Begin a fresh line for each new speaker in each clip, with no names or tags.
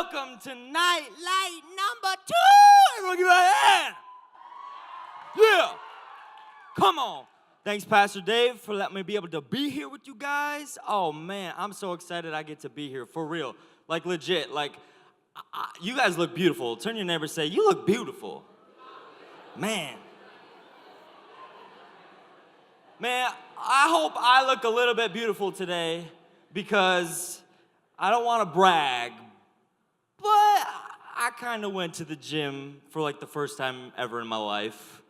Welcome to night light number 2. Everyone give me a hand. Yeah. Come on. Thanks, Pastor Dave, for letting me be able to be here with you guys. Oh, man, I'm so excited I get to be here, for real. Like, legit. Like, you guys look beautiful. Turn to your neighbor and say, you look beautiful. Man. Man, I hope I look a little bit beautiful today because I don't want to brag, but I kind of went to the gym for like the first time ever in my life.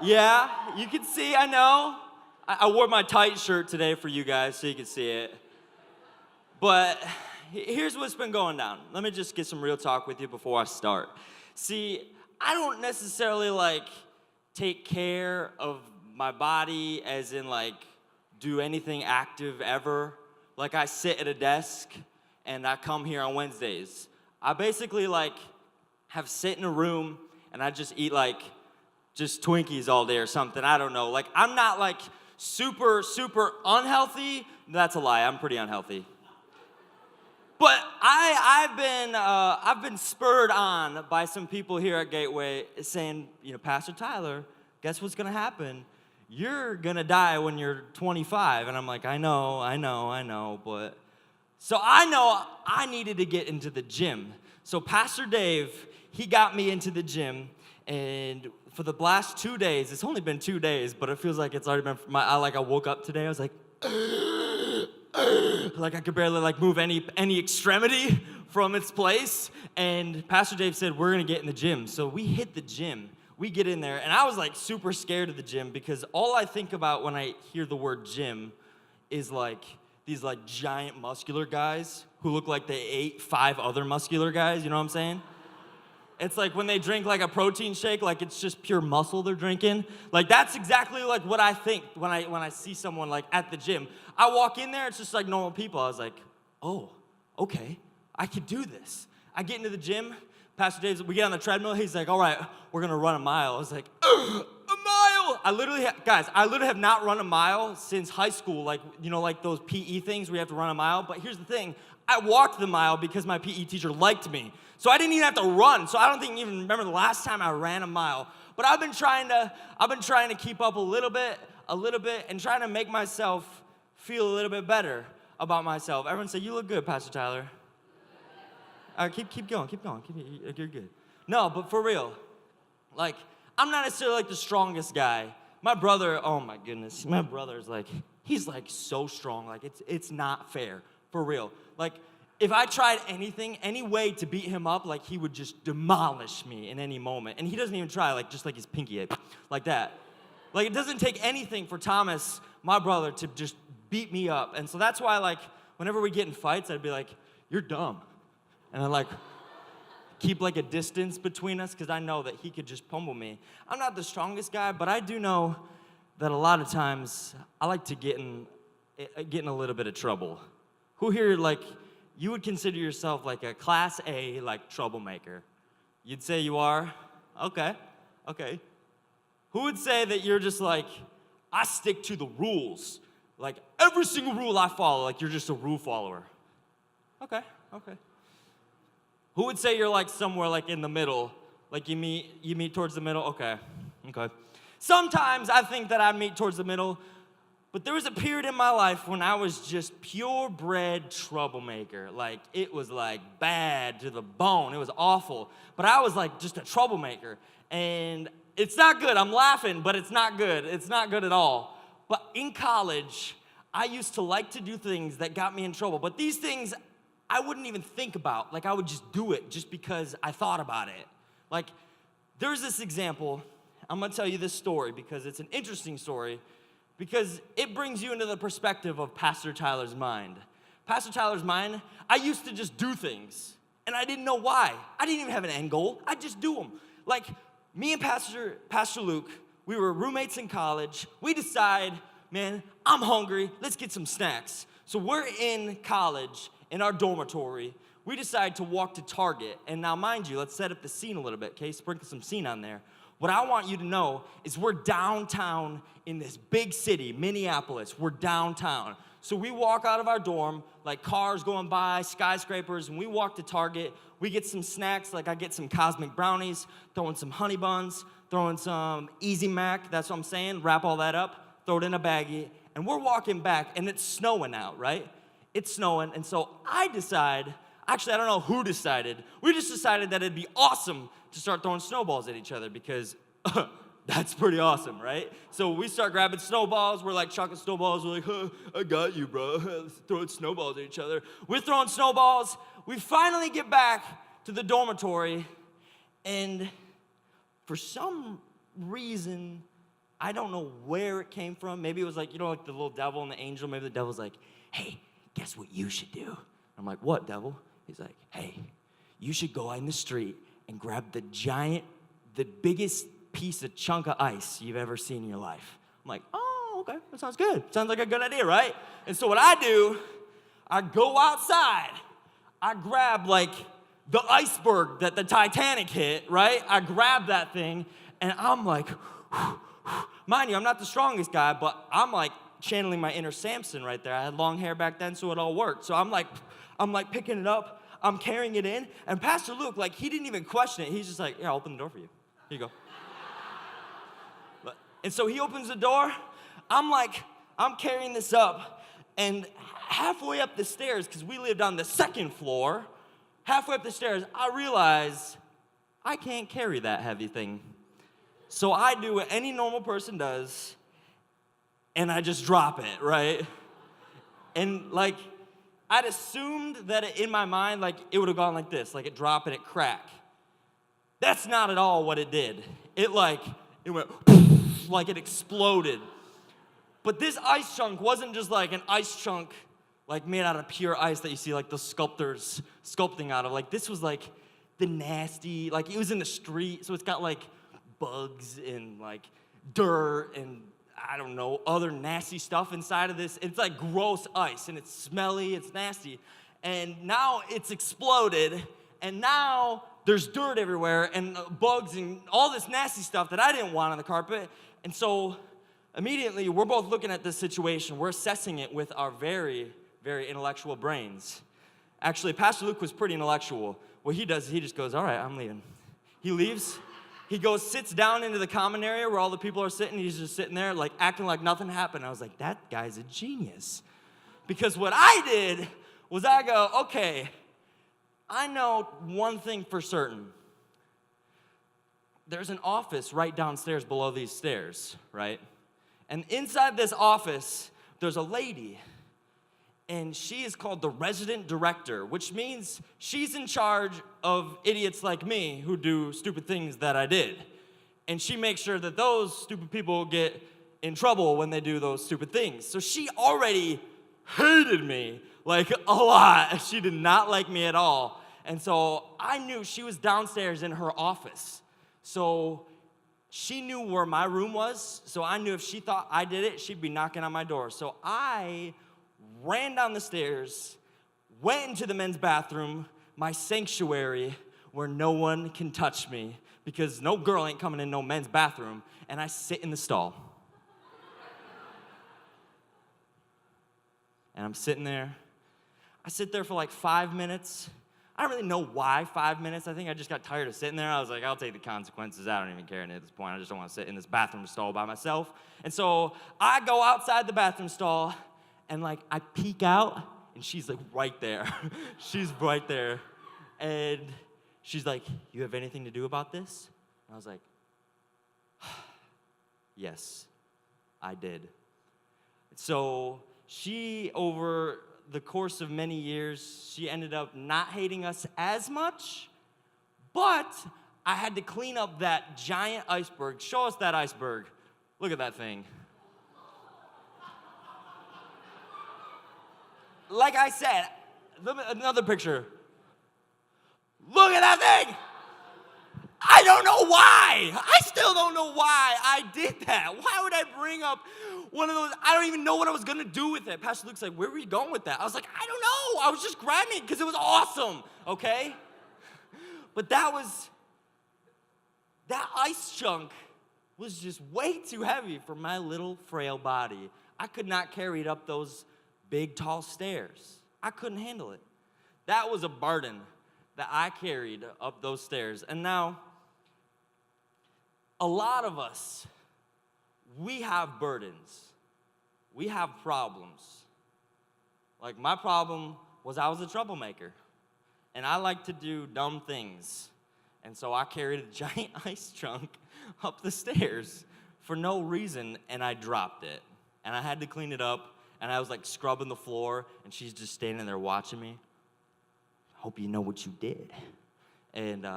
Yeah, you can see, I know. I wore my tight shirt today for you guys so you can see it. But here's what's been going down. Let me just get some real talk with you before I start. See, I don't necessarily like take care of my body as in like do anything active ever. Like I sit at a desk and I come here on Wednesdays. I basically like have sit in a room and I just eat like just Twinkies all day or something. I don't know. Like I'm not like super unhealthy. That's a lie. I'm pretty unhealthy. But I've been spurred on by some people here at Gateway saying, you know, Pastor Tyler, guess what's gonna happen? You're gonna die when you're 25. And I'm like, I know, but. So I know I needed to get into the gym. So Pastor Dave, he got me into the gym, and for the last 2 days, it's only been 2 days, but it feels like it's already been, I woke up today, I was like, like I could barely like move any extremity from its place. And Pastor Dave said, we're gonna get in the gym. So we hit the gym. We get in there, and I was like super scared of the gym because all I think about when I hear the word gym is like these like giant muscular guys who look like they ate 5 other muscular guys, you know what I'm saying? It's like when they drink like a protein shake, like it's just pure muscle they're drinking. Like that's exactly like what I think when I see someone like at the gym. I walk in there, it's just like normal people. I was like, oh, okay, I could do this. I get into the gym. Pastor Dave, we get on the treadmill. He's like, all right, we're going to run a mile. I was like, a mile? I literally have not run a mile since high school. Like, you know, like those PE things where you have to run a mile. But here's the thing. I walked the mile because my PE teacher liked me. So I didn't even have to run. So I don't even remember the last time I ran a mile. But I've been trying to keep up a little bit, and trying to make myself feel a little bit better about myself. Everyone say, you look good, Pastor Tyler. All right, keep going. You're good. No, but for real, like, I'm not necessarily like the strongest guy. My brother, oh my goodness, my brother's like, he's like so strong, like it's not fair, for real. Like, if I tried anything, any way to beat him up, like he would just demolish me in any moment. And he doesn't even try, like just like his pinky, like that. Like it doesn't take anything for Thomas, my brother, to just beat me up. And so that's why, like, whenever we get in fights, I'd be like, you're dumb. And I like keep like a distance between us because I know that he could just pummel me. I'm not the strongest guy, but I do know that a lot of times I like to get in a little bit of trouble. Who here, like, you would consider yourself like a class A, like, troublemaker? You'd say you are? Okay. Who would say that you're just like, I stick to the rules. Like, every single rule I follow, like, you're just a rule follower? Okay. Who would say you're like somewhere like in the middle? Like you meet towards the middle? Okay. Sometimes I think that I meet towards the middle, but there was a period in my life when I was just purebred troublemaker. Like it was like bad to the bone. It was awful. But I was like just a troublemaker. And it's not good. I'm laughing, but it's not good. It's not good at all. But in college, I used to like to do things that got me in trouble. But these things I wouldn't even think about. Like, I would just do it just because I thought about it. Like, there's this example. I'm going to tell you this story because it's an interesting story because it brings you into the perspective of Pastor Tyler's mind. Pastor Tyler's mind, I used to just do things, and I didn't know why. I didn't even have an end goal. I just do them. Like, me and Pastor Luke, we were roommates in college. We decide, man, I'm hungry. Let's get some snacks. So we're in college. In our dormitory, we decide to walk to Target. And now, mind you, let's set up the scene a little bit, okay? Sprinkle some scene on there. What I want you to know is we're downtown in this big city, Minneapolis. We're downtown. So we walk out of our dorm, like cars going by, skyscrapers, and we walk to Target. We get some snacks, like I get some cosmic brownies, throw in some honey buns, throw in some Easy Mac, that's what I'm saying, wrap all that up, throw it in a baggie, and we're walking back, and it's snowing out, right? It's snowing, and so I decide, actually I don't know who decided, we just decided that it'd be awesome to start throwing snowballs at each other because that's pretty awesome, right? So we start grabbing snowballs. We're like chucking snowballs. We're like, huh, I got you, bro. Throwing snowballs at each other. We're throwing snowballs. We finally get back to the dormitory, and for some reason, I don't know where it came from. Maybe it was like, like the little devil and the angel. Maybe the devil's like, hey, guess what you should do? I'm like, what, devil? He's like, hey, you should go out in the street and grab the biggest piece of chunk of ice you've ever seen in your life. I'm like, oh, okay, that sounds good. Sounds like a good idea, right? And so what I do, I go outside. I grab like the iceberg that the Titanic hit, right? I grab that thing, and I'm like, mind you, I'm not the strongest guy, but I'm like channeling my inner Samson right there. I had long hair back then, so it all worked. So I'm like picking it up. I'm carrying it in, and Pastor Luke, like, he didn't even question it. He's just like, yeah, I'll open the door for you. Here you go. And so he opens the door. I'm carrying this up, and halfway up the stairs, because we lived on the second floor, halfway up the stairs, I realize I can't carry that heavy thing. So I do what any normal person does, and I just drop it, right? And like, I'd assumed that in my mind, like, it would have gone like this, like it drop and it crack. That's not at all what it did. It went like it exploded. But this ice chunk wasn't just like an ice chunk like made out of pure ice that you see like the sculptors sculpting out of. Like, this was like the nasty, like it was in the street, so it's got like bugs and like dirt and I don't know, other nasty stuff inside of this. It's like gross ice, and it's smelly, it's nasty. And now it's exploded, and now there's dirt everywhere, and bugs, and all this nasty stuff that I didn't want on the carpet. And so immediately, we're both looking at this situation. We're assessing it with our very, very intellectual brains. Actually, Pastor Luke was pretty intellectual. What he does is he just goes, all right, I'm leaving. He leaves. He goes, sits down into the common area where all the people are sitting. He's just sitting there, like, acting like nothing happened. I was like, that guy's a genius. Because what I did was I go, okay, I know one thing for certain. There's an office right downstairs below these stairs, right? And inside this office, there's a lady. And she is called the resident director, which means she's in charge of idiots like me who do stupid things that I did. And she makes sure that those stupid people get in trouble when they do those stupid things. So she already hated me, like, a lot. She did not like me at all. And so I knew she was downstairs in her office. So she knew where my room was. So I knew if she thought I did it, she'd be knocking on my door. So I ran down the stairs, went into the men's bathroom, my sanctuary, where no one can touch me, because no girl ain't coming in no men's bathroom, and I sit in the stall. And I'm sitting there. I sit there for like 5 minutes. I don't really know why 5 minutes. I think I just got tired of sitting there. I was like, I'll take the consequences. I don't even care at this point. I just don't want to sit in this bathroom stall by myself. And so I go outside the bathroom stall, and like I peek out, and she's like right there. She's right there. And she's like, you have anything to do about this? And I was like, yes, I did. So she, over the course of many years, she ended up not hating us as much, but I had to clean up that giant iceberg. Show us that iceberg. Look at that thing. Like I said, another picture. Look at that thing! I don't know why. I still don't know why I did that. Why would I bring up one of those? I don't even know what I was going to do with it. Pastor Luke's like, where were you going with that? I was like, I don't know. I was just grabbing it because it was awesome, okay? But that ice chunk was just way too heavy for my little frail body. I could not carry it up those big, tall stairs. I couldn't handle it. That was a burden that I carried up those stairs. And now, a lot of us, we have burdens. We have problems. Like, my problem was I was a troublemaker. And I like to do dumb things. And so I carried a giant ice chunk up the stairs for no reason, and I dropped it. And I had to clean it up, and I was like scrubbing the floor, and she's just standing there watching me. Hope you know what you did. And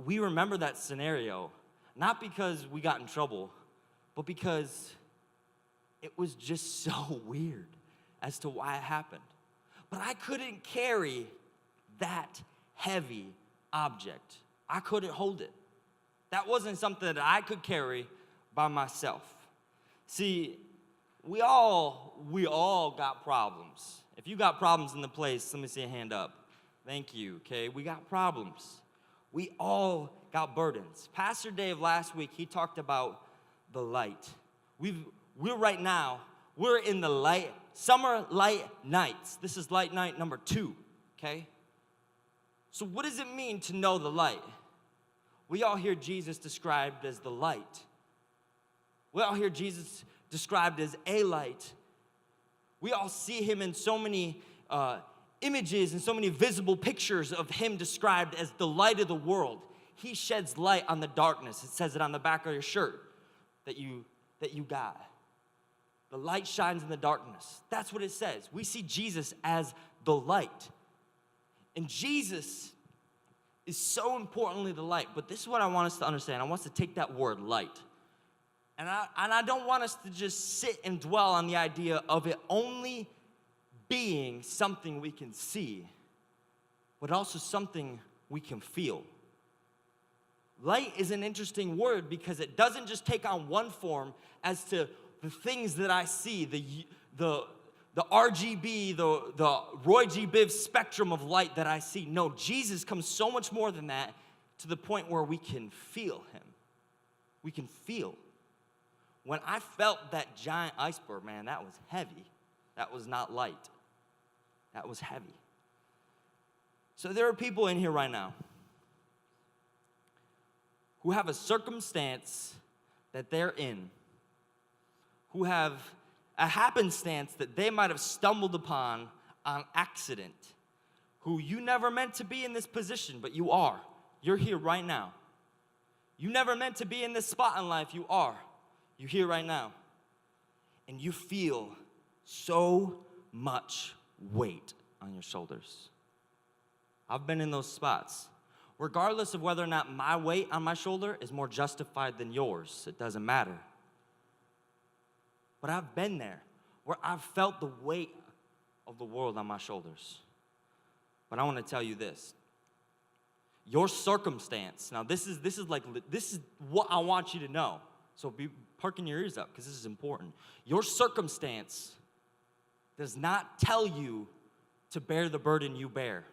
we remember that scenario, not because we got in trouble, but because it was just so weird as to why it happened. But I couldn't carry that heavy object. I couldn't hold it. That wasn't something that I could carry by myself. See, we all got problems. If you got problems in the place, let me see a hand up. Thank you, okay? We got problems. We all got burdens. Pastor Dave last week, he talked about the light. We're right now, we're in the light, summer light nights. This is light night number 2, okay? So what does it mean to know the light? We all hear Jesus described as the light. We all hear Jesus described as a light. We all see him in so many images and so many visible pictures of him described as the light of the world. He sheds light on the darkness. It says it on the back of your shirt that you got. The light shines in the darkness. That's what it says. We see Jesus as the light. And Jesus is so importantly the light. But this is what I want us to understand. I want us to take that word, light. And I don't want us to just sit and dwell on the idea of it only being something we can see, but also something we can feel. Light is an interesting word because it doesn't just take on one form as to the things that I see, the RGB, the Roy G. Biv spectrum of light that I see. No, Jesus comes so much more than that, to the point where we can feel him. We can feel. When I felt that giant iceberg, man, that was heavy. That was not light. That was heavy. So there are people in here right now who have a circumstance that they're in, who have a happenstance that they might have stumbled upon on accident, who you never meant to be in this position, but you are. You're here right now. You never meant to be in this spot in life, you are. You're here right now. And you feel so much weight on your shoulders. I've been in those spots. Regardless of whether or not my weight on my shoulder is more justified than yours, it doesn't matter. But I've been there where I've felt the weight of the world on my shoulders. But I want to tell you this. Your circumstance, now this is what I want you to know. So be perking your ears up because this is important. Your circumstance does not tell you to bear the burden you bear.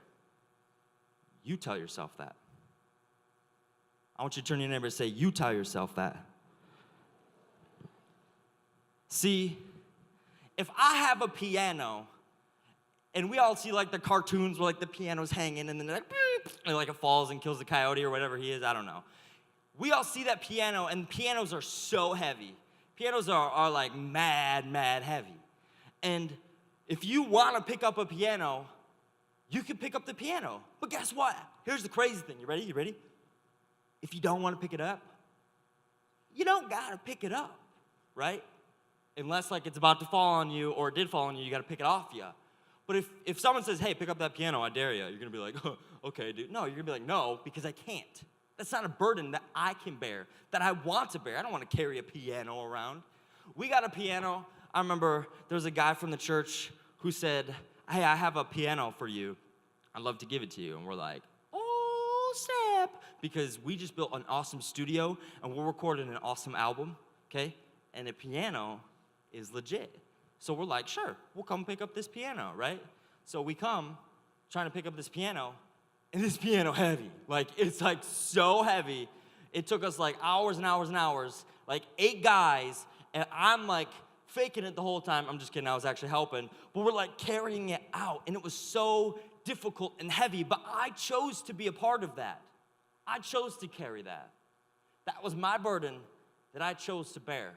You tell yourself that. I want you to turn to your neighbor and say, you tell yourself that. See, if I have a piano, and we all see like the cartoons where like the piano's hanging and then like it falls and kills the coyote or whatever he is, I don't know. We all see that piano, and pianos are so heavy. Pianos are like mad heavy. And if you want to pick up a piano, you can pick up the piano. But guess what? Here's the crazy thing. You ready? You ready? If you don't want to pick it up, you don't got to pick it up, right? Unless like it's about to fall on you or it did fall on you, you got to pick it off you. But if someone says, hey, pick up that piano, I dare you, you're going to be like, oh, okay, dude. No, you're going to be like, no, because I can't. That's not a burden that I can bear, that I want to bear. I don't want to carry a piano around. We got a piano. I remember there was a guy from the church who said, hey, I have a piano for you. I'd love to give it to you. And we're like, oh, snap. Because we just built an awesome studio, and we're recording an awesome album, okay? And a piano is legit. So we're like, sure, we'll come pick up this piano, right? So we come trying to pick up this piano, and this piano heavy. Like, it's like so heavy. It took us like hours and hours and hours, like 8 guys, and I'm like faking it the whole time. I'm just kidding, I was actually helping. But we're like carrying it out, and it was so difficult and heavy, but I chose to be a part of that. I chose to carry that. That was my burden that I chose to bear.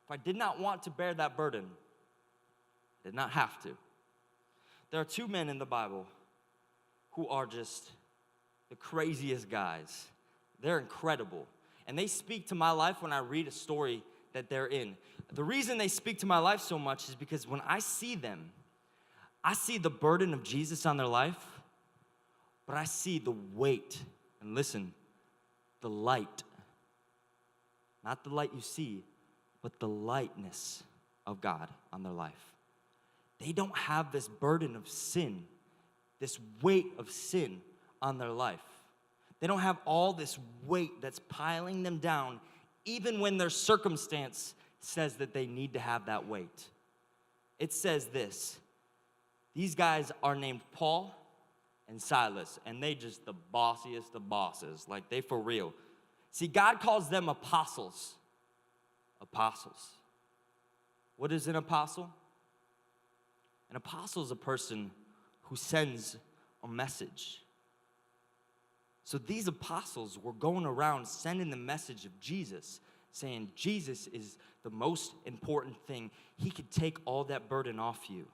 If I did not want to bear that burden, I did not have to. There are two men in the Bible who are just the craziest guys. They're incredible. And they speak to my life when I read a story that they're in. The reason they speak to my life so much is because when I see them, I see the burden of Jesus on their life, but I see the weight, and listen, the light. Not the light you see, but the lightness of God on their life. They don't have this burden of sin, this weight of sin on their life. They don't have all this weight that's piling them down, even when their circumstance says that they need to have that weight. It says this: these guys are named Paul and Silas, and they just the bossiest of bosses, like they for real. See, God calls them apostles. Apostles. What is an apostle? An apostle is a person who sends a message. So these apostles were going around sending the message of Jesus, saying Jesus is the most important thing. He can take all that burden off you,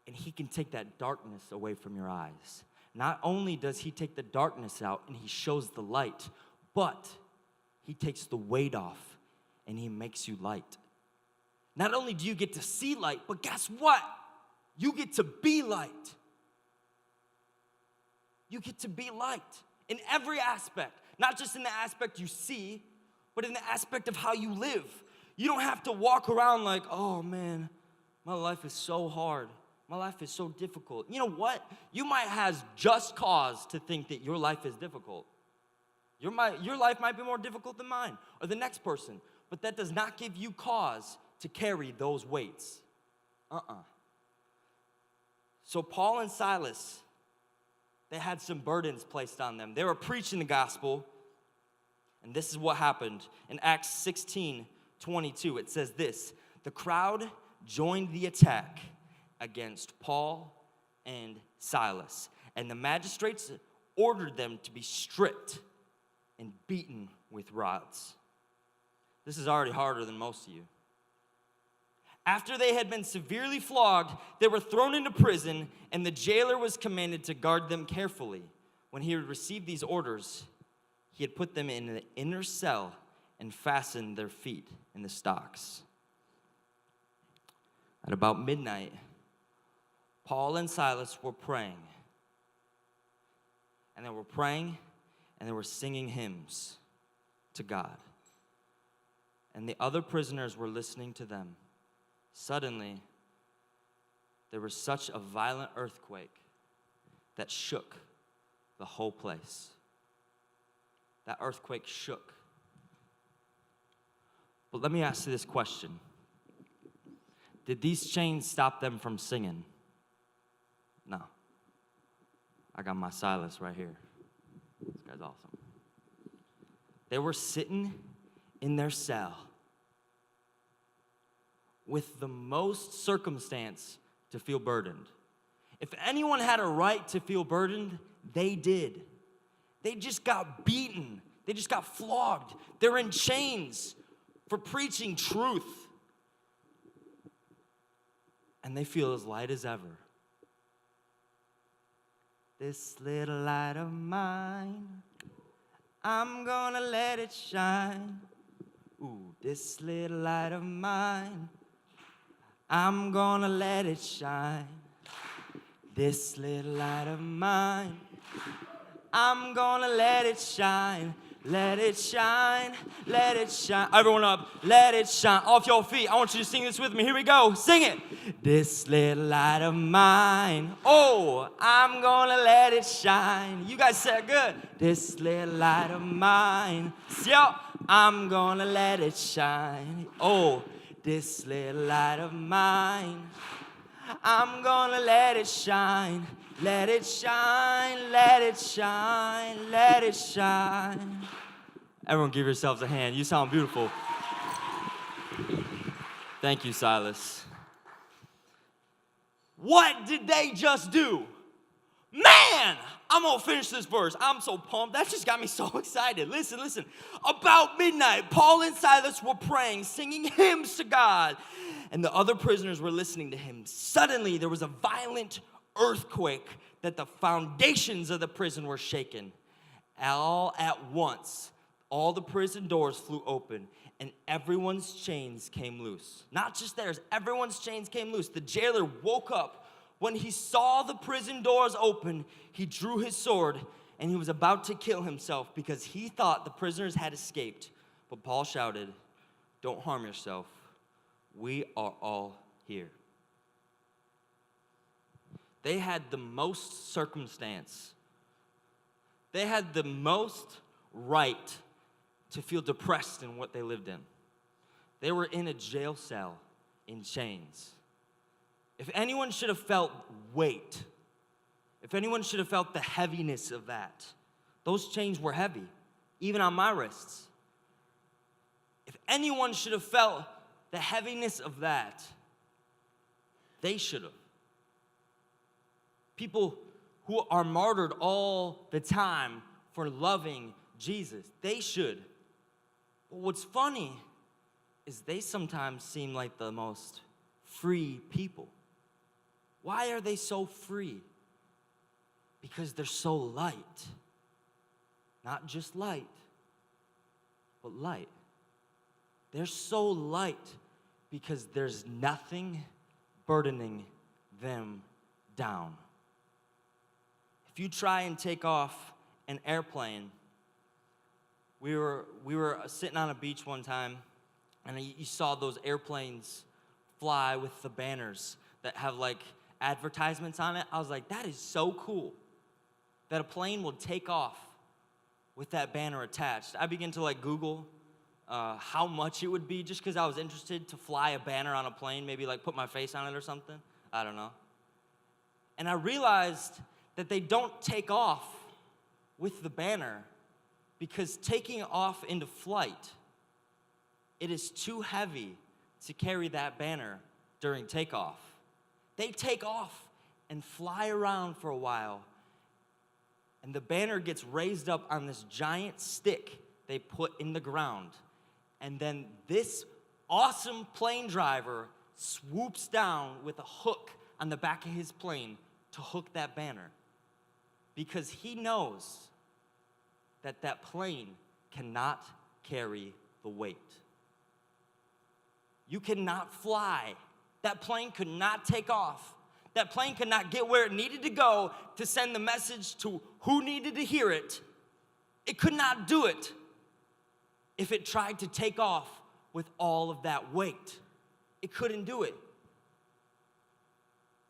and he can take that darkness away from your eyes. Not only does he take the darkness out and he shows the light, but he takes the weight off and he makes you light. Not only do you get to see light, but guess what? You get to be light. You get to be light in every aspect, not just in the aspect you see, but in the aspect of how you live. You don't have to walk around like, oh man, my life is so hard. My life is so difficult. You know what? You might have just cause to think that your life is difficult. Your life might be more difficult than mine or the next person, but that does not give you cause to carry those weights. So Paul and Silas, they had some burdens placed on them. They were preaching the gospel, and this is what happened. In Acts 16:22, it says this: the crowd joined the attack against Paul and Silas, and the magistrates ordered them to be stripped and beaten with rods. This is already harder than most of you. After they had been severely flogged, they were thrown into prison, and the jailer was commanded to guard them carefully. When he had received these orders, he had put them in an inner cell and fastened their feet in the stocks. At about midnight, Paul and Silas were praying. And they were praying, and they were singing hymns to God. And the other prisoners were listening to them. Suddenly, there was such a violent earthquake that shook the whole place. That earthquake shook. But let me ask you this question. Did these chains stop them from singing? No. I got my Silas right here. This guy's awesome. They were sitting in their cell with the most circumstance to feel burdened. If anyone had a right to feel burdened, they did. They just got beaten. They just got flogged. They're in chains for preaching truth. And they feel as light as ever. This little light of mine, I'm gonna let it shine. Ooh, this little light of mine, I'm gonna let it shine. This little light of mine, I'm gonna let it shine. Let it shine, let it shine. Everyone up, let it shine. Off your feet. I want you to sing this with me. Here we go. Sing it. This little light of mine, oh, I'm gonna let it shine. You guys said good. This little light of mine, yo, I'm gonna let it shine. Oh, this little light of mine, I'm gonna let it shine. Let it shine, let it shine, let it shine. Everyone give yourselves a hand. You sound beautiful. Thank you, Silas. What did they just do? Man, I'm going to finish this verse. I'm so pumped. That just got me so excited. Listen. About midnight, Paul and Silas were praying, singing hymns to God, and the other prisoners were listening to him. Suddenly, there was a violent earthquake that the foundations of the prison were shaken. All at once, all the prison doors flew open, and everyone's chains came loose. Not just theirs, everyone's chains came loose. The jailer woke up. When he saw the prison doors open, he drew his sword, and he was about to kill himself because he thought the prisoners had escaped. But Paul shouted, "Don't harm yourself. We are all here." They had the most circumstance. They had the most right to feel depressed in what they lived in. They were in a jail cell in chains. If anyone should have felt weight, if anyone should have felt the heaviness of that, those chains were heavy, even on my wrists. If anyone should have felt the heaviness of that, they should have. People who are martyred all the time for loving Jesus, they should. But what's funny is they sometimes seem like the most free people. Why are they so free? Because they're so light. Not just light, but light. They're so light because there's nothing burdening them down. If you try and take off an airplane, we were sitting on a beach one time, and you saw those airplanes fly with the banners that have like advertisements on it. I was like, that is so cool that a plane will take off with that banner attached. I began to like Google how much it would be just because I was interested to fly a banner on a plane, maybe like put my face on it or something. I don't know. And I realized that they don't take off with the banner because taking off into flight, it is too heavy to carry that banner during takeoff. They take off and fly around for a while, and the banner gets raised up on this giant stick they put in the ground. And then this awesome plane driver swoops down with a hook on the back of his plane to hook that banner because he knows that that plane cannot carry the weight. You cannot fly. That plane could not take off. That plane could not get where it needed to go to send the message to who needed to hear it. It could not do it if it tried to take off with all of that weight. It couldn't do it.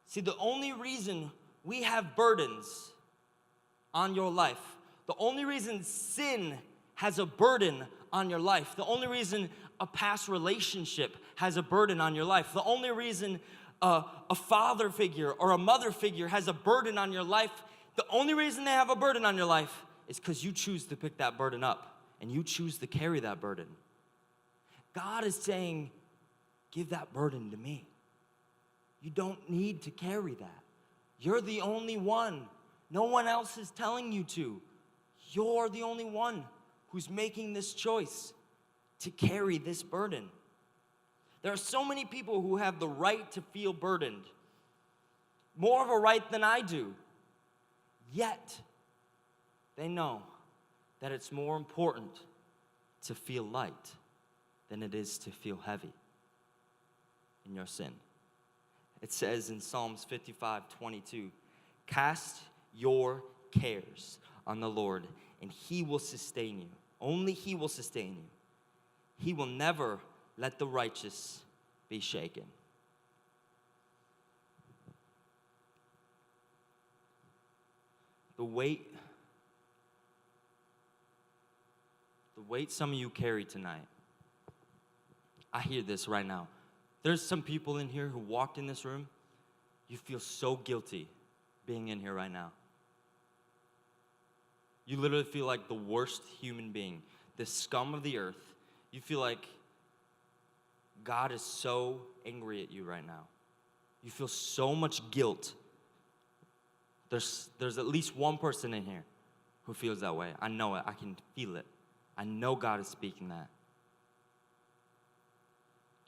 See, the only reason we have burdens on your life, the only reason sin has a burden on your life, the only reason a past relationship has a burden on your life, the only reason a father figure or a mother figure has a burden on your life, the only reason they have a burden on your life is because you choose to pick that burden up and you choose to carry that burden. God is saying, give that burden to me. You don't need to carry that. You're the only one. No one else is telling you to. You're the only one who's making this choice to carry this burden. There are so many people who have the right to feel burdened, more of a right than I do. Yet, they know that it's more important to feel light than it is to feel heavy in your sin. It says in Psalms 55:22, cast your cares on the Lord, and he will sustain you. Only he will sustain you. He will never let the righteous be shaken. The weight some of you carry tonight, I hear this right now. There's some people in here who walked in this room, you feel so guilty being in here right now. You literally feel like the worst human being, the scum of the earth. You feel like God is so angry at you right now. You feel so much guilt. There's at least one person in here who feels that way. I know it. I can feel it. I know God is speaking that.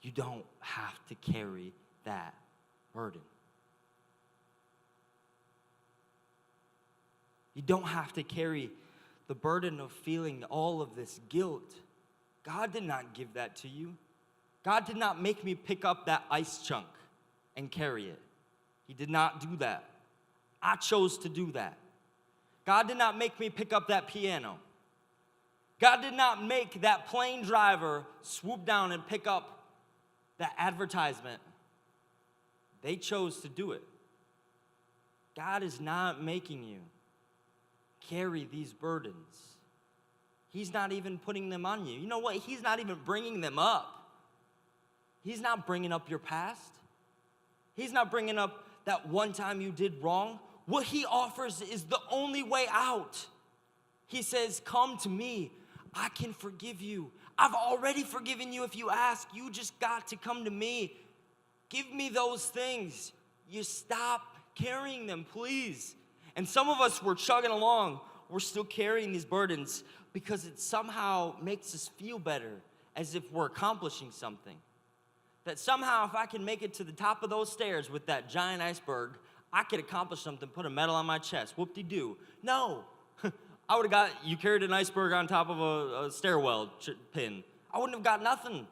You don't have to carry that burden. You don't have to carry the burden of feeling all of this guilt. God did not give that to you. God did not make me pick up that ice chunk and carry it. He did not do that. I chose to do that. God did not make me pick up that piano. God did not make that plane driver swoop down and pick up that advertisement. They chose to do it. God is not making you carry these burdens. He's not even putting them on you. You know what? He's not even bringing them up. He's not bringing up your past. He's not bringing up that one time you did wrong. What he offers is the only way out. He says, come to me. I can forgive you. I've already forgiven you if you ask. You just got to come to me. Give me those things. You stop carrying them, please. And some of us, we're chugging along. We're still carrying these burdens because it somehow makes us feel better, as if we're accomplishing something. That somehow if I can make it to the top of those stairs with that giant iceberg, I could accomplish something, put a medal on my chest. Whoop-de-doo. No. I would have got, you carried an iceberg on top of a stairwell pin. I wouldn't have got nothing.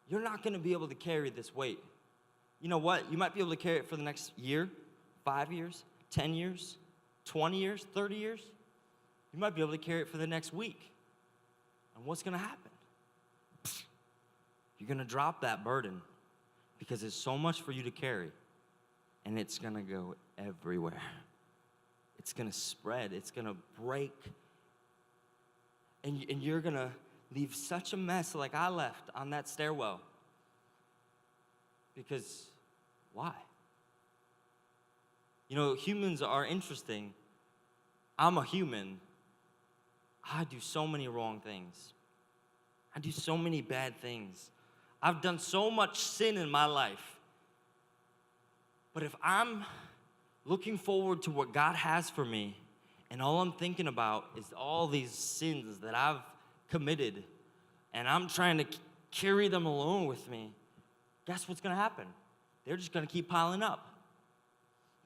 You're not going to be able to carry this weight. You know what? You might be able to carry it for the next year, 5 years, 10 years, 20 years, 30 years. You might be able to carry it for the next week. And what's going to happen? You're going to drop that burden because it's so much for you to carry, and it's going to go everywhere. It's going to spread. It's going to break. And you're going to leave such a mess like I left on that stairwell. Because why? You know, humans are interesting. I'm a human. I do so many wrong things. I do so many bad things. I've done so much sin in my life. But if I'm looking forward to what God has for me, and all I'm thinking about is all these sins that I've committed, and I'm trying to carry them along with me, guess what's going to happen? They're just going to keep piling up.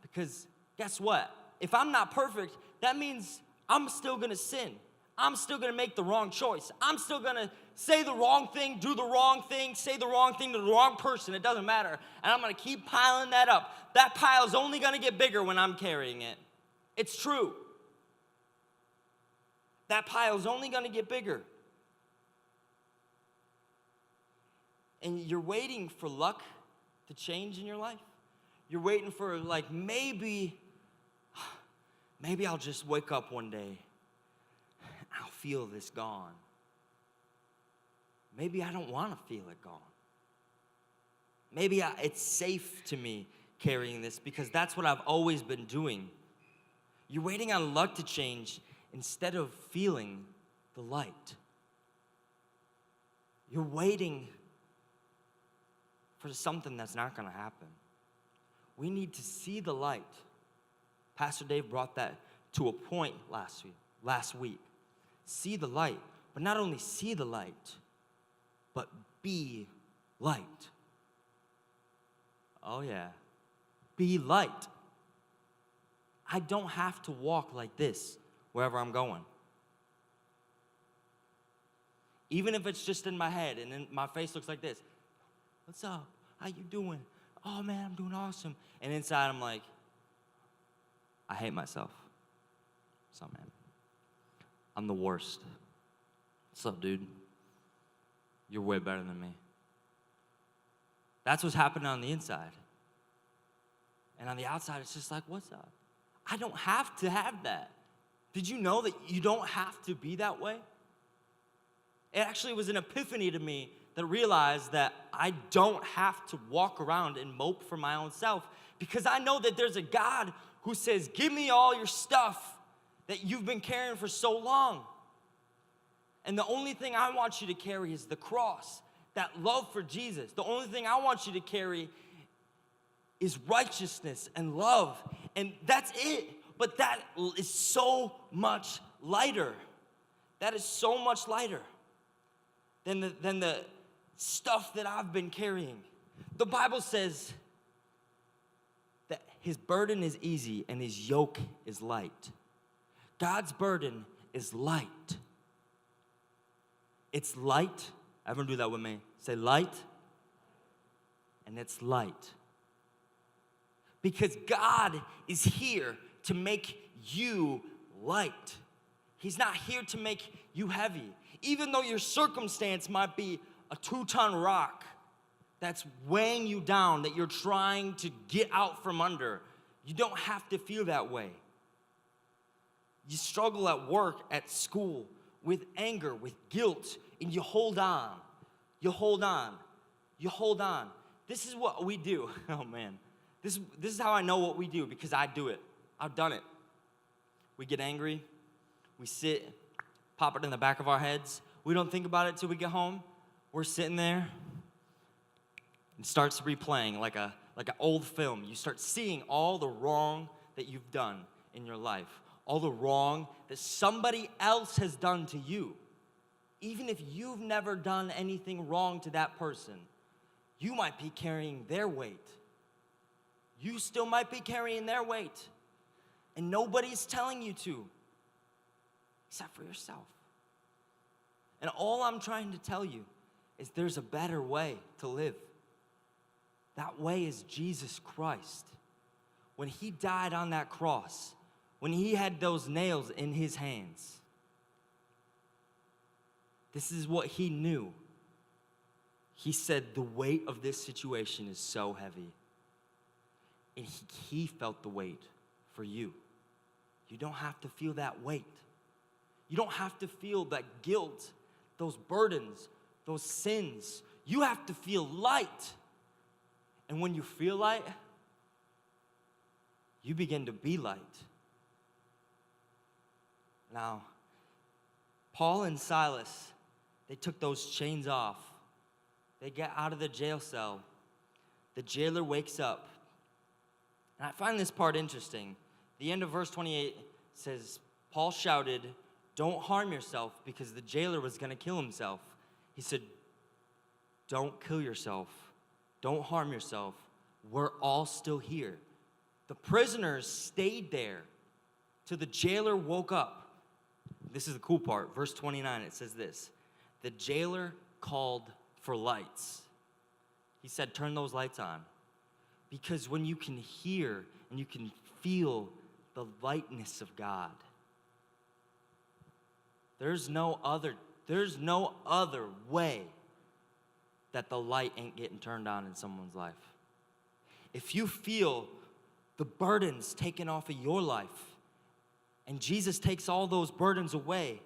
Because guess what? If I'm not perfect, that means I'm still going to sin. I'm still going to make the wrong choice. I'm still going to say the wrong thing, do the wrong thing, say the wrong thing to the wrong person. It doesn't matter. And I'm going to keep piling that up. That pile is only going to get bigger when I'm carrying it. It's true. That pile is only going to get bigger. And you're waiting for luck to change in your life. You're waiting for, like, maybe I'll just wake up one day. I'll feel this gone. Maybe I don't want to feel it gone. Maybe it's safe to me carrying this because that's what I've always been doing. You're waiting on luck to change instead of feeling the light. You're waiting for something that's not going to happen. We need to see the light. Pastor Dave brought that to a point last week. See the light, but not only see the light, but be light. Oh yeah, be light. I don't have to walk like this wherever I'm going. Even if it's just in my head and then my face looks like this. What's up? How you doing? Oh man, I'm doing awesome. And inside I'm like, I hate myself. What's up, man? I'm the worst. What's up, dude? You're way better than me. That's what's happening on the inside. And on the outside, it's just like, what's up? I don't have to have that. Did you know that you don't have to be that way? It actually was an epiphany to me that realized that I don't have to walk around and mope for my own self because I know that there's a God who says, give me all your stuff that you've been carrying for so long. And the only thing I want you to carry is the cross. that love for Jesus. The only thing I want you to carry is righteousness and love, and that's it. But that is so much lighter. That is so much lighter than the stuff that I've been carrying. The Bible says that his burden is easy and his yoke is light. God's burden is light. It's light. Everyone do that with me. Say light. And it's light. Because God is here to make you light. He's not here to make you heavy. Even though your circumstance might be a 2-ton rock that's weighing you down, that you're trying to get out from under, you don't have to feel that way. You struggle at work, at school, with anger, with guilt, and you hold on. You hold on. You hold on. This is what we do. Oh, man. This is how I know what we do, because I do it. I've done it. We get angry. We sit, pop it in the back of our heads. We don't think about it till we get home. We're sitting there. It starts replaying like an old film. You start seeing all the wrong that you've done in your life, all the wrong that somebody else has done to you. Even if you've never done anything wrong to that person, you might be carrying their weight. You still might be carrying their weight. And nobody's telling you to, except for yourself. And all I'm trying to tell you is there's a better way to live. That way is Jesus Christ. When he died on that cross, when he had those nails in his hands, this is what he knew. He said, the weight of this situation is so heavy. And he felt the weight for you. You don't have to feel that weight. You don't have to feel that guilt, those burdens, those sins. You have to feel light. And when you feel light, you begin to be light. Now, Paul and Silas, they took those chains off. They get out of the jail cell. The jailer wakes up. And I find this part interesting. The end of verse 28 says, Paul shouted, "Don't harm yourself," because the jailer was going to kill himself. He said, "Don't kill yourself. Don't harm yourself. We're all still here." The prisoners stayed there till the jailer woke up. This is the cool part. Verse 29, it says this. The jailer called for lights. He said, "Turn those lights on." Because when you can hear and you can feel the lightness of God, there's no other way that the light ain't getting turned on in someone's life. If you feel the burdens taken off of your life and Jesus takes all those burdens away,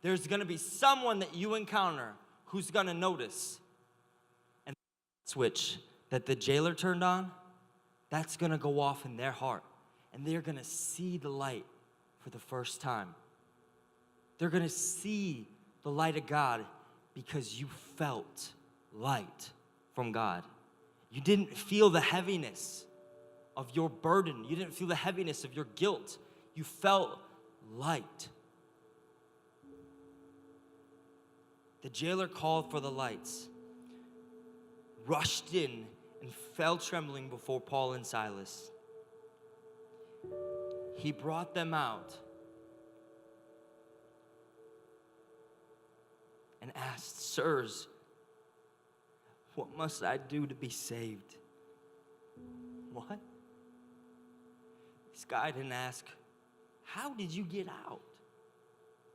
there's going to be someone that you encounter who's going to notice. And the switch that the jailer turned on, that's going to go off in their heart. And they're going to see the light for the first time. They're going to see the light of God because you felt light from God. You didn't feel the heaviness of your burden. You didn't feel the heaviness of your guilt. You felt light. The jailer called for the lights, rushed in, and fell trembling before Paul and Silas. He brought them out and asked, "Sirs, what must I do to be saved?" What? This guy didn't ask, "How did you get out?"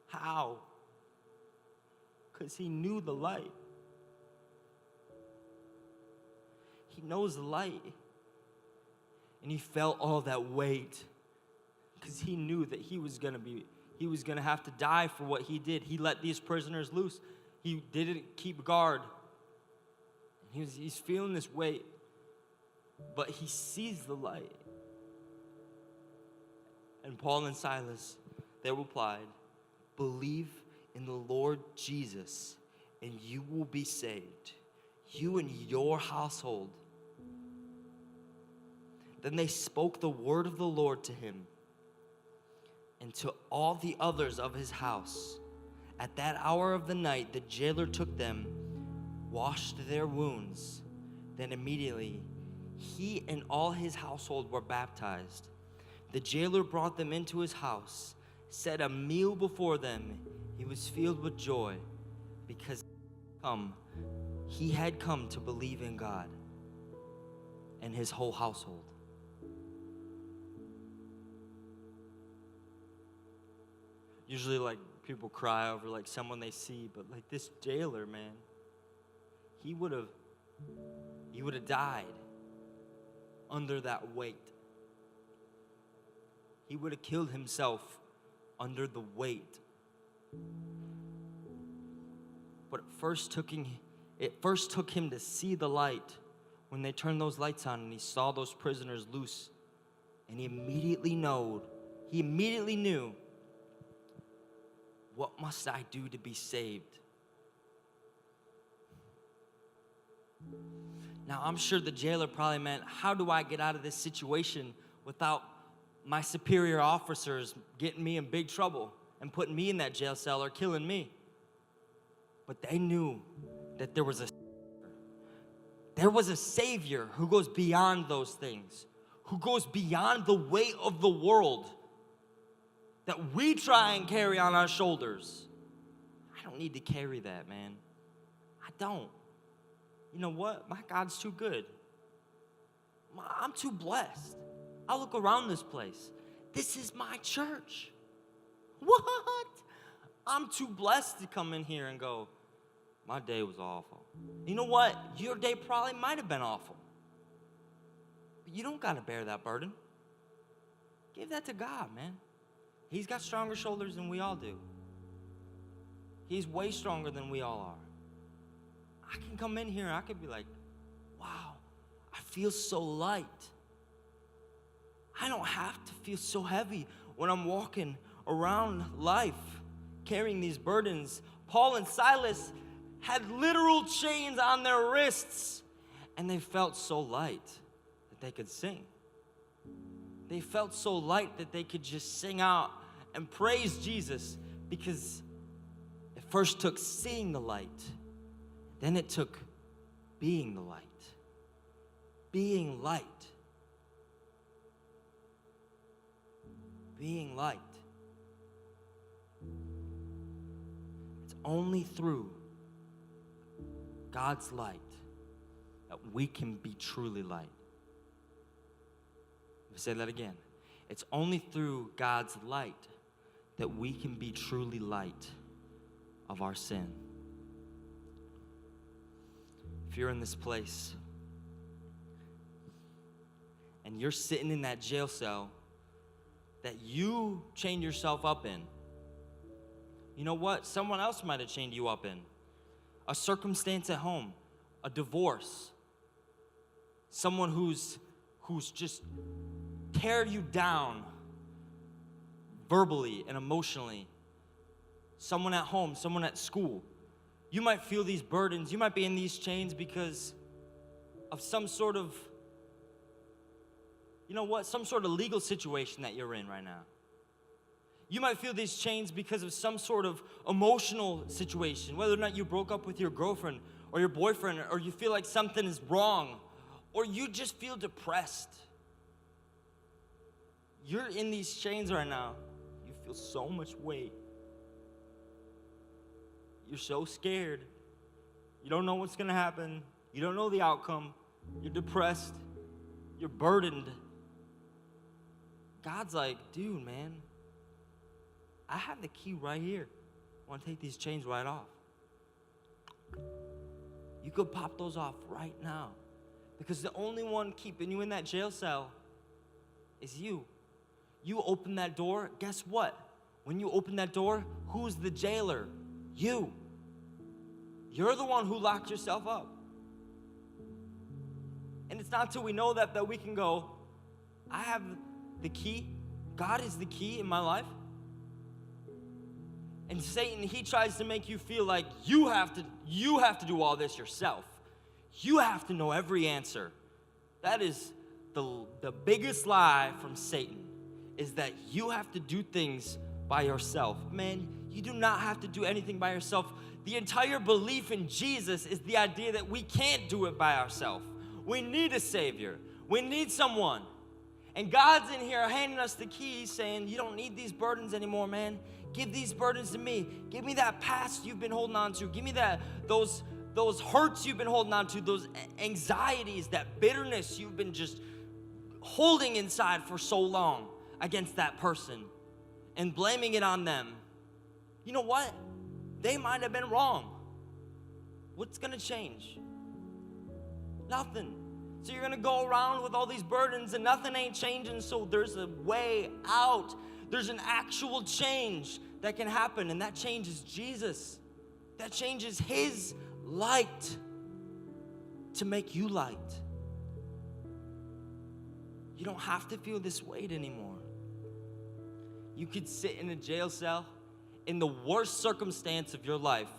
How? Because he knew the light. He knows the light. And he felt all that weight because he knew that he was going to have to die for what he did. He let these prisoners loose. He didn't keep guard. He's feeling this weight, but he sees the light. And Paul and Silas, they replied, "Believe in the Lord Jesus, and you will be saved, you and your household. Then they spoke the word of the Lord to him and to all the others of his house. At that hour of the night, the jailer took them, washed their wounds. Then immediately, he and all his household were baptized. The jailer brought them into his house, set a meal before them. He was filled with joy because he had come to believe in God and his whole household. Usually, like, people cry over, like, someone they see, but, like, this jailer, man, he would have died under that weight. He would have killed himself under the weight. But it first took him to see the light when they turned those lights on and he saw those prisoners loose. And he immediately knew, what must I do to be saved? Now, I'm sure the jailer probably meant, how do I get out of this situation without my superior officers getting me in big trouble and putting me in that jail cell or killing me? But they knew that there was a Savior who goes beyond those things, who goes beyond the weight of the world that we try and carry on our shoulders. I don't need to carry that, man. I don't. You know what? My God's too good. I'm too blessed. I look around this place. This is my church. What? I'm too blessed to come in here and go, my day was awful. You know what? Your day probably might have been awful. But you don't got to bear that burden. Give that to God, man. He's got stronger shoulders than we all do. He's way stronger than we all are. I can come in here and I could be like, wow, I feel so light. I don't have to feel so heavy when I'm walking around life carrying these burdens. Paul and Silas had literal chains on their wrists, and they felt so light that they could sing. They felt so light that they could just sing out and praise Jesus, because it first took seeing the light, then it took being the light. Being light. Being light. It's only through God's light that we can be truly light. Let me say that again. It's only through God's light that we can be truly light of our sin. If you're in this place and you're sitting in that jail cell that you chained yourself up in, you know what? Someone else might have chained you up in. A circumstance at home, a divorce, someone who's just tear you down verbally and emotionally. Someone at home, someone at school. You might feel these burdens. You might be in these chains because of some sort of, you know what, some sort of legal situation that you're in right now. You might feel these chains because of some sort of emotional situation, whether or not you broke up with your girlfriend or your boyfriend, or you feel like something is wrong, or you just feel depressed. You're in these chains right now. You feel so much weight. You're so scared. You don't know what's going to happen. You don't know the outcome. You're depressed. You're burdened. God's like, dude, man, I have the key right here. I want to take these chains right off. You could pop those off right now, because the only one keeping you in that jail cell is you. You open that door, guess what? When you open that door, who's the jailer? You. You're the one who locked yourself up. And it's not until we know that we can go, I have the key. God is the key in my life. And Satan, he tries to make you feel like you have to do all this yourself. You have to know every answer. That is the biggest lie from Satan, is that you have to do things by yourself. Man, you do not have to do anything by yourself. The entire belief in Jesus is the idea that we can't do it by ourselves. We need a Savior. We need someone. And God's in here handing us the keys saying, you don't need these burdens anymore, man. Give these burdens to me. Give me that past you've been holding on to. Give me those hurts you've been holding on to, those anxieties, that bitterness you've been just holding inside for so long against that person and blaming it on them. You know what? They might have been wrong. What's going to change? Nothing. So you're going to go around with all these burdens and nothing ain't changing, so there's a way out. There's an actual change that can happen, and that change is Jesus. That changes His light to make you light. You don't have to feel this weight anymore. You could sit in a jail cell in the worst circumstance of your life,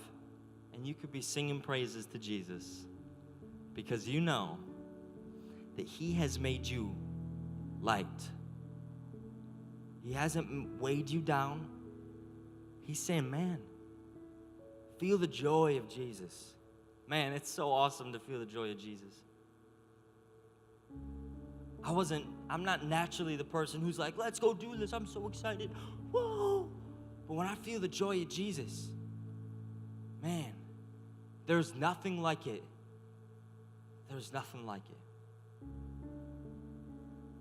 and you could be singing praises to Jesus because you know that He has made you light. He hasn't weighed you down. He's saying, man, feel the joy of Jesus. Man, it's so awesome to feel the joy of Jesus. I'm not naturally the person who's like, let's go do this. I'm so excited. Whoa. But when I feel the joy of Jesus, man, there's nothing like it. There's nothing like it.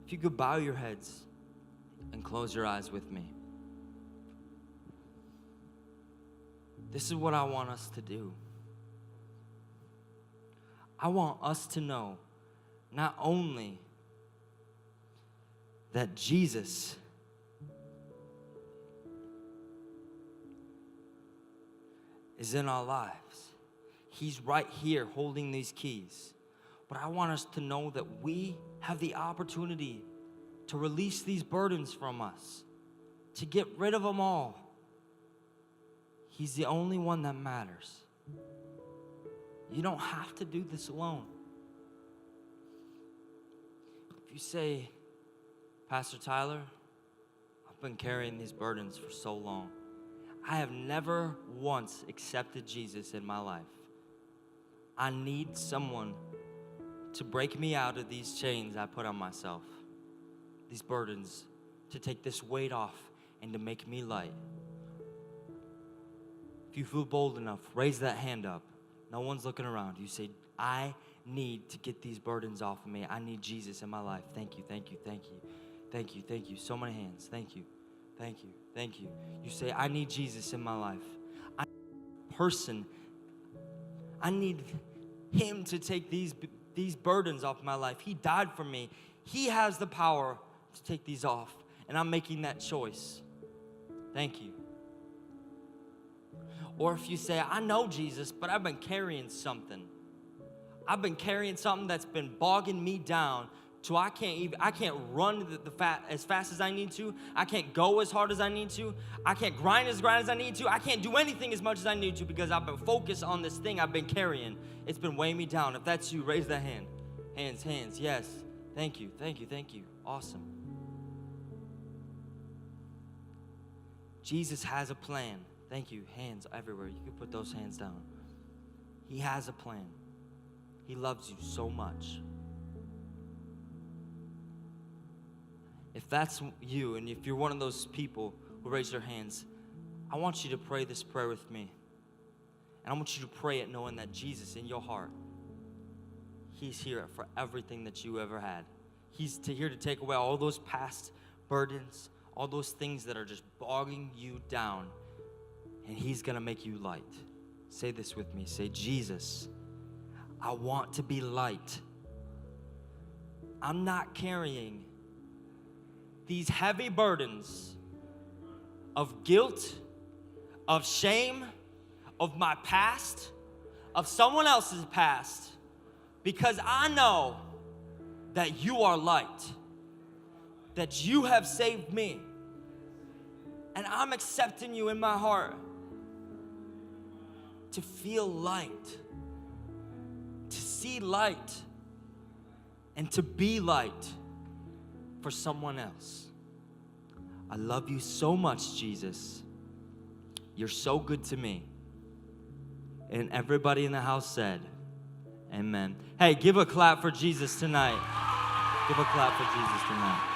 If you could bow your heads and close your eyes with me. This is what I want us to do. I want us to know not only that Jesus is in our lives. He's right here holding these keys. But I want us to know that we have the opportunity to release these burdens from us, to get rid of them all. He's the only one that matters. You don't have to do this alone. If you say, Pastor Tyler, I've been carrying these burdens for so long. I have never once accepted Jesus in my life. I need someone to break me out of these chains I put on myself, these burdens, to take this weight off and to make me light. If you feel bold enough, raise that hand up. No one's looking around. You say, I need to get these burdens off of me. I need Jesus in my life. Thank you, thank you, thank you. Thank you, thank you. So many hands. Thank you, thank you, thank you. You say, I need Jesus in my life. I need Him to take these burdens off my life. He died for me. He has the power to take these off, and I'm making that choice. Thank you. Or if you say, I know Jesus, but I've been carrying something. I've been carrying something that's been bogging me down so I can't run as fast as I need to. I can't go as hard as I need to. I can't grind as I need to. I can't do anything as much as I need to because I've been focused on this thing I've been carrying. It's been weighing me down. If that's you, raise that hand. Hands, yes. Thank you, thank you, thank you. Awesome. Jesus has a plan. Thank you. Hands everywhere. You can put those hands down. He has a plan. He loves you so much. If that's you, and if you're one of those people who raise their hands, I want you to pray this prayer with me. And I want you to pray it knowing that Jesus in your heart, He's here for everything that you ever had. He's here to take away all those past burdens, all those things that are just bogging you down. And He's going to make you light. Say this with me. Say, Jesus, I want to be light. I'm not carrying these heavy burdens of guilt, of shame, of my past, of someone else's past, because I know that you are light, that you have saved me, and I'm accepting you in my heart to feel light, to see light, and to be light for someone else. I love you so much, Jesus. You're so good to me. And everybody in the house said, amen. Hey, give a clap for Jesus tonight. Give a clap for Jesus tonight.